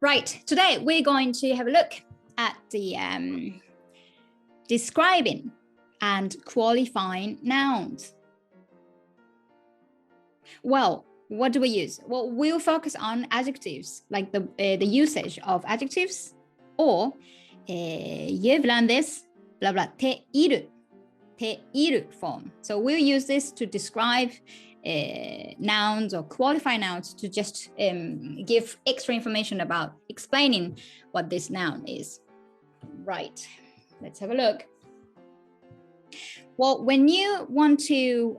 Right, today we're going to have a look at the describing and qualifying nouns. Well, what do we use? Well, we'll focus on adjectives, like the usage of adjectives, or you've learned this, blah, blah, ている form. So we'll use this to describe nouns or qualify nouns to just give extra information about explaining what this noun is. Right, let's have a look. Well, when you want to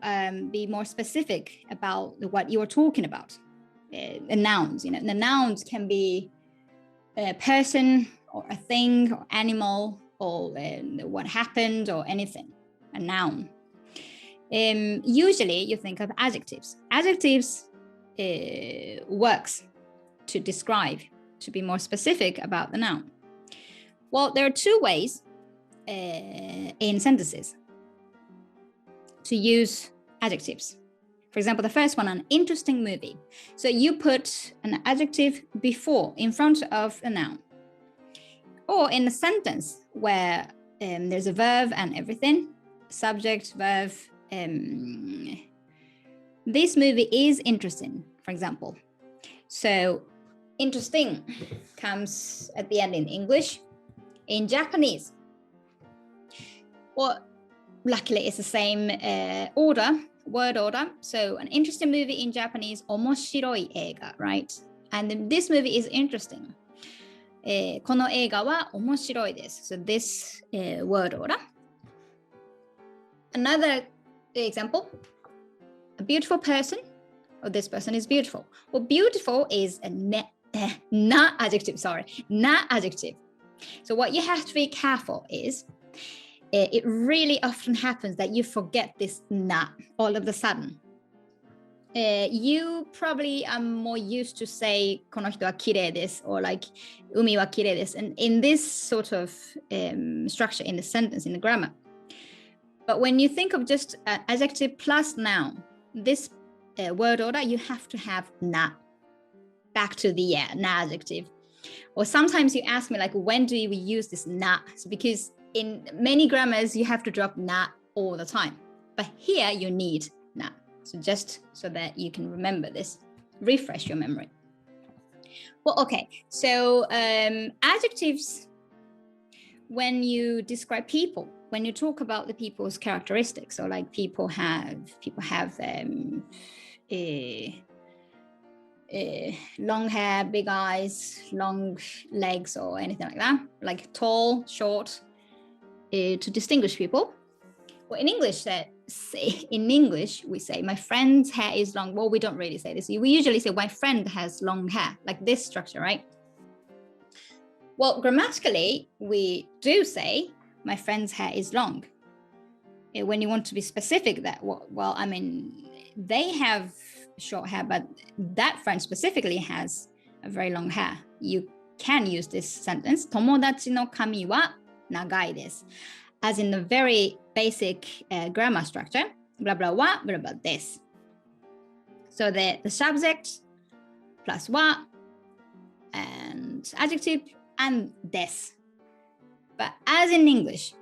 be more specific about what you're talking about, the nouns, the nouns can be a person or a thing or animal or what happened or anything, a noun. Usually you think of adjectives. Adjectives works to describe, to be more specific about the noun. Well, there are two ways in sentences to use adjectives. For example, the first one, an interesting movie. So you put an adjective before, in front of a noun. Or in a sentence where there's a verb and everything, subject, verb. This movie is interesting, for example. So interesting comes at the end in English. In Japanese, well, luckily it's the same word order. So an interesting movie in Japanese, 面白い映画, right? And this movie is interesting. この映画は面白いです. So this word order. Another example, a beautiful person, or this person is beautiful. Well, beautiful is a not adjective, not adjective. So what you have to be careful is, it really often happens that you forget this na all of a sudden. You probably are more used to say この人は綺麗です or like 海は綺麗です and in this sort of structure in the sentence, in the grammar. But when you think of just adjective plus noun, this word order, you have to have na back to the na adjective. Or sometimes you ask me like, when do we use this na? So because in many grammars, you have to drop na all the time. But here you need na. So just so that you can remember this, refresh your memory. Well, okay. So adjectives, when you describe people, when you talk about the people's characteristics, or like people have long hair, big eyes, long legs, or anything like that, like tall, short, to distinguish people. Well, in English, we say my friend's hair is long. Well, we don't really say this. We usually say my friend has long hair, like this structure, right? Well, grammatically, we do say my friend's hair is long. When you want to be specific, that well, I mean, they have short hair, but that friend specifically has a very long hair. You can use this sentence, 友達の髪は長いです. As in the very basic grammar structure, blah, blah, wa, blah, blah, this. So the subject plus wa and adjective and this. But as in English,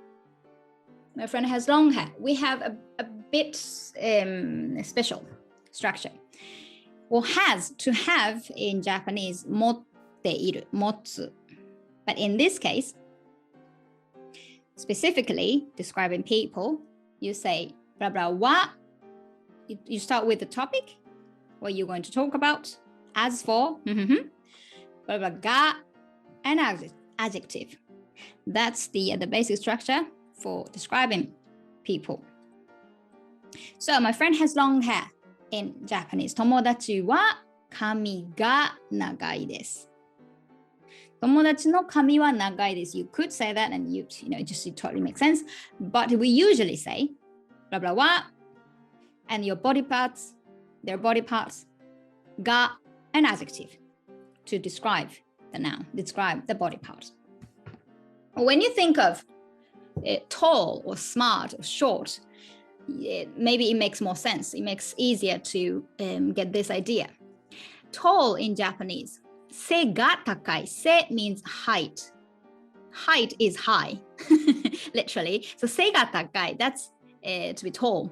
my friend has long hair. We have a bit special structure. Well, has, to have in Japanese, 持っている, 持つ. But in this case, specifically describing people, you say blah blah wa. You start with the topic, what you're going to talk about. As for, blah blah ga, and adjective. That's the basic structure for describing people. So my friend has long hair in Japanese. 友達は髪が長いです. 友達の髪は長いです. You could say that and it totally makes sense. But we usually say blah blah wa and your body parts, their body parts, ga, an adjective to describe the noun, describe the body part. When you think of tall or smart or short, maybe it makes more sense. It makes easier to get this idea. Tall in Japanese, 背が高い. Se means height. Height is high, literally. So 背が高い, that's to be tall.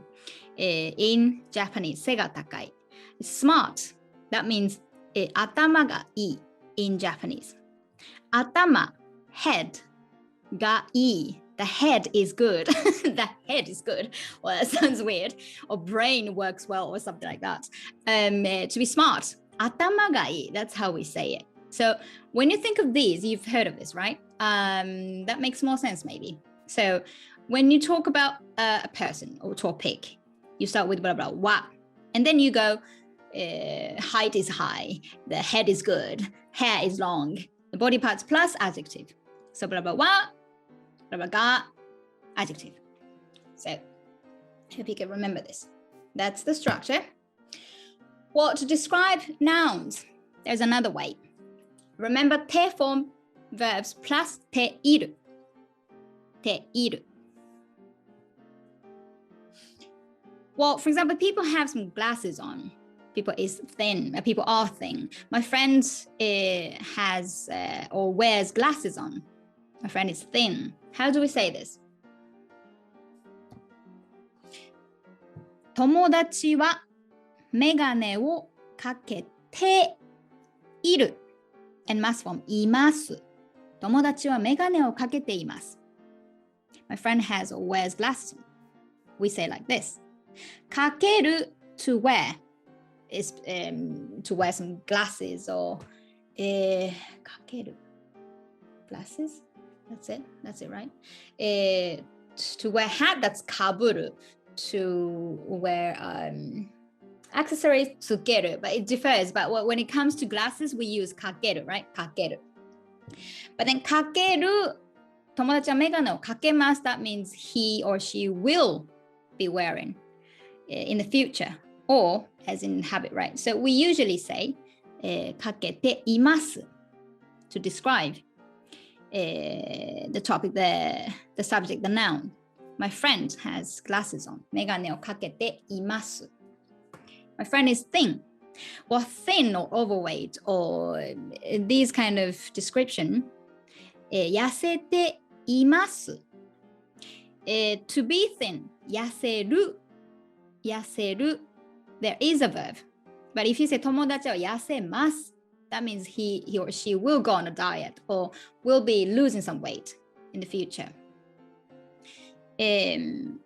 In Japanese, 背が高い. Smart, that means 頭がいい in Japanese. 頭, head, がいい. The head is good. The head is good. Well, that sounds weird. Or brain works well or something like that. To be smart, 頭がいい. That's how we say it. So when you think of these, you've heard of this, right? That makes more sense maybe. So when you talk about a person or topic, you start with blah, blah, blah, wa. And then you go, height is high, the head is good, hair is long, the body parts plus adjective. So blah, blah, wa, blah, blah, ga, adjective. So I hope you can remember this. That's the structure. Well, to describe nouns, there's another way. Remember te form verbs plus te iru. Te iru. Well, for example, people have some glasses on. People is thin. People are thin. My friend has or wears glasses on. My friend is thin. How do we say this? 友達はメガネをかけている。And must form います。友達はメガネをかけています。My friend has or wears glasses on. We say like this. かける to wear is to wear some glasses or かける glasses. That's it, right? To wear hat, that's かぶる. To wear accessories, つける. But it differs. But when it comes to glasses, we use かける, right? かける. But then かける友達はメガネをかけます. That means he or she will be wearing in the future or as in habit, right? So we usually say かけています to describe the topic, the subject, the noun. My friend has glasses on. メガネをかけています. My friend is thin. Well, thin or overweight or these kind of description, 痩せています. To be thin, 痩せる. 痩せる. There is a verb. But if you say 友達は痩せます, that means he or she will go on a diet or will be losing some weight in the future.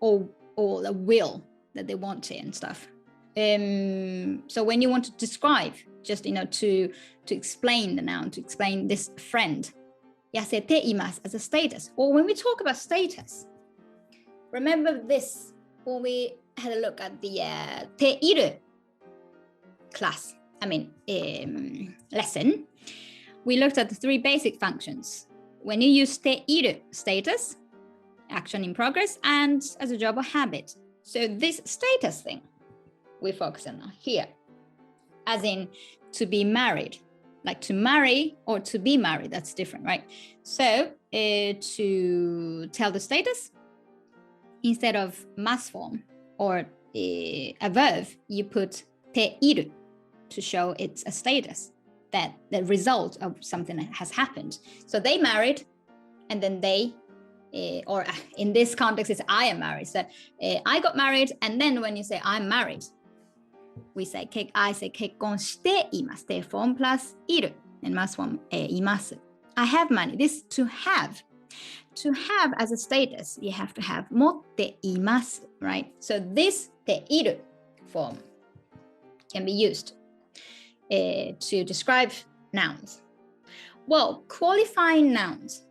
Or the will that they want to and stuff. So when you want to describe, just to explain the noun, to explain this friend, 痩せています as a status. Or when we talk about status, remember this when we had a look at the ている class. Lesson. We looked at the three basic functions. When you use ている status, action in progress, and as a job or habit. So this status thing we focus on here, as in to be married, like to marry or to be married, that's different, right? So to tell the status, instead of must form or a verb, you put ている to show it's a status, that the result of something that has happened. So they married, and then they, or in this context, it's I am married. So I got married, and then when you say I'm married, we say, I say 結婚しています。で、form plus いる and must form います。I have money. This to have. To have as a status, you have to have 持っています, right? So this ている form can be used to describe nouns. Well, qualifying nouns.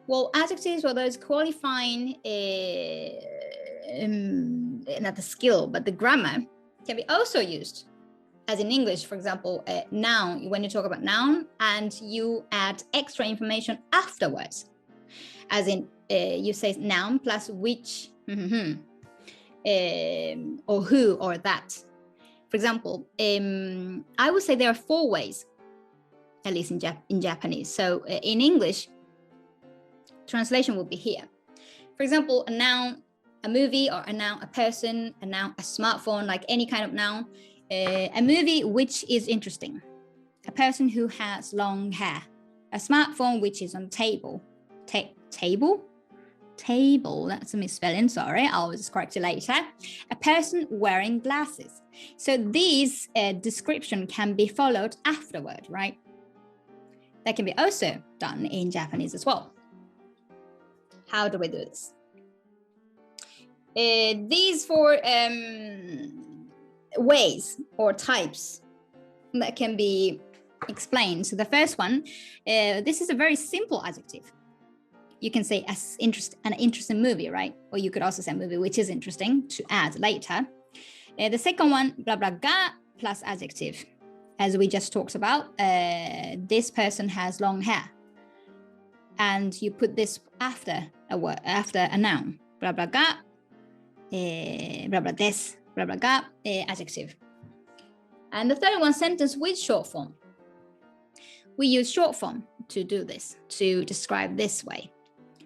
Well, adjectives were those qualifying, not the skill, but the grammar can be also used. As in English, for example, a noun, when you talk about noun and you add extra information afterwards. As in, you say noun plus which, or who, or that. For example, I would say there are 4 ways, at least in Japanese. So in English, translation will be here. For example, a noun, a movie, or a noun, a person, a noun, a smartphone, like any kind of noun. A movie which is interesting. a person who has long hair. A smartphone which is on table. Table, that's a misspelling, sorry, I'll just correct it later. A person wearing glasses. So this description can be followed afterward, right? That can be also done in Japanese as well. How do we do this? These four ways or types that can be explained. So the first one, this is a very simple adjective. You can say an interesting movie, right? Or you could also say a movie which is interesting to add later. The second one, blah blah ga plus adjective. As we just talked about, this person has long hair. And you put this after a word, after a noun. Blah blah ga, blah blah des, blah blah ga, adjective. And the third one, sentence with short form. We use short form to do this, to describe this way.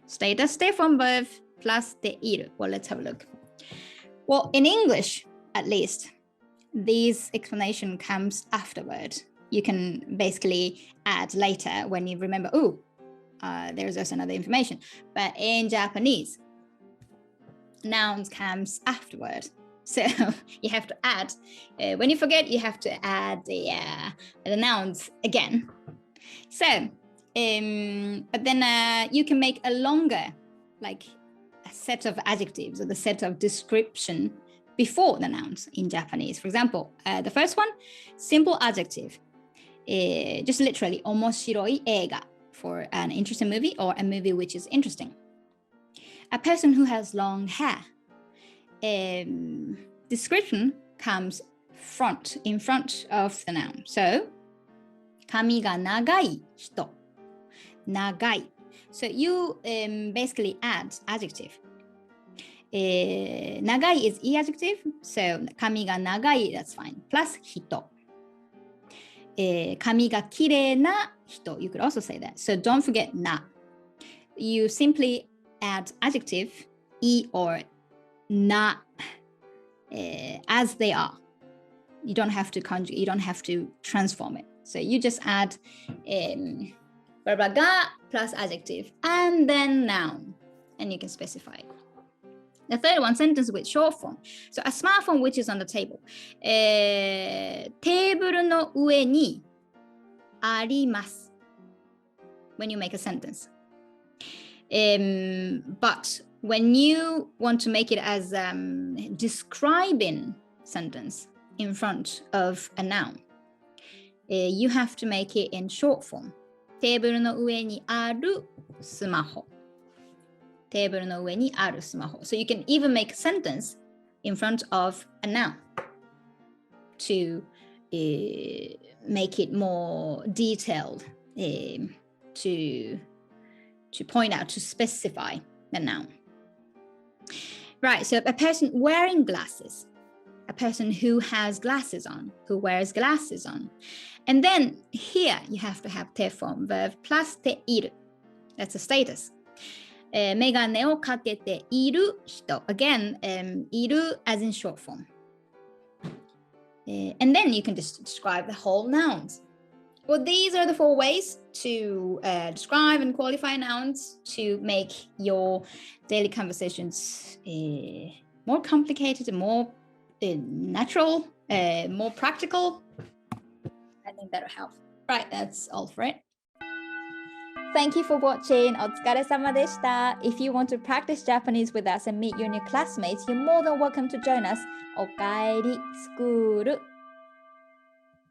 Status, stay from verb plus de iru. Well, let's have a look. Well, in English, at least, this explanation comes afterward. You can basically add later when you remember, there's also another information. But in Japanese, nouns comes afterward. So you have to add, when you forget, you have to add the nouns again. So, but then you can make a longer, like a set of adjectives or the set of description before the nouns in Japanese. For example, the first one, simple adjective, just literally, 面白い映画 for an interesting movie or a movie which is interesting. A person who has long hair. Description comes in front of the noun. So, 髪が長い人. 長い. So you basically add adjective. 長い is e adjective. So 髪が長い, that's fine. Plus 人. 髪がきれいな人. You could also say that. So don't forget na. You simply add adjective e or na as they are. You don't have to conjugate, you don't have to transform it. So you just add verb ga plus adjective and then noun, and you can specify it. The third one, sentence with short form. So a smartphone which is on the table. テーブルの上にあります when you make a sentence. But when you want to make it as describing sentence in front of a noun, you have to make it in short form. テーブルの上にあるスマホ。テーブルの上にあるスマホ。So you can even make a sentence in front of a noun to make it more detailed, to point out, to specify the noun. Right, so a person wearing glasses, a person who has glasses on, who wears glasses on. And then here you have to have te form verb plus te iru. That's a status. メガネをかけている人. Again, いる as in short form. And then you can just describe the whole nouns. Well, these are the four ways to describe and qualify nouns to make your daily conversations more complicated and more natural, more practical. I think that'll help. Right, that's all for it. Thank you for watching. お疲れ様でした. If you want to practice Japanese with us and meet your new classmates, you're more than welcome to join us. Okaeri SCHOOL.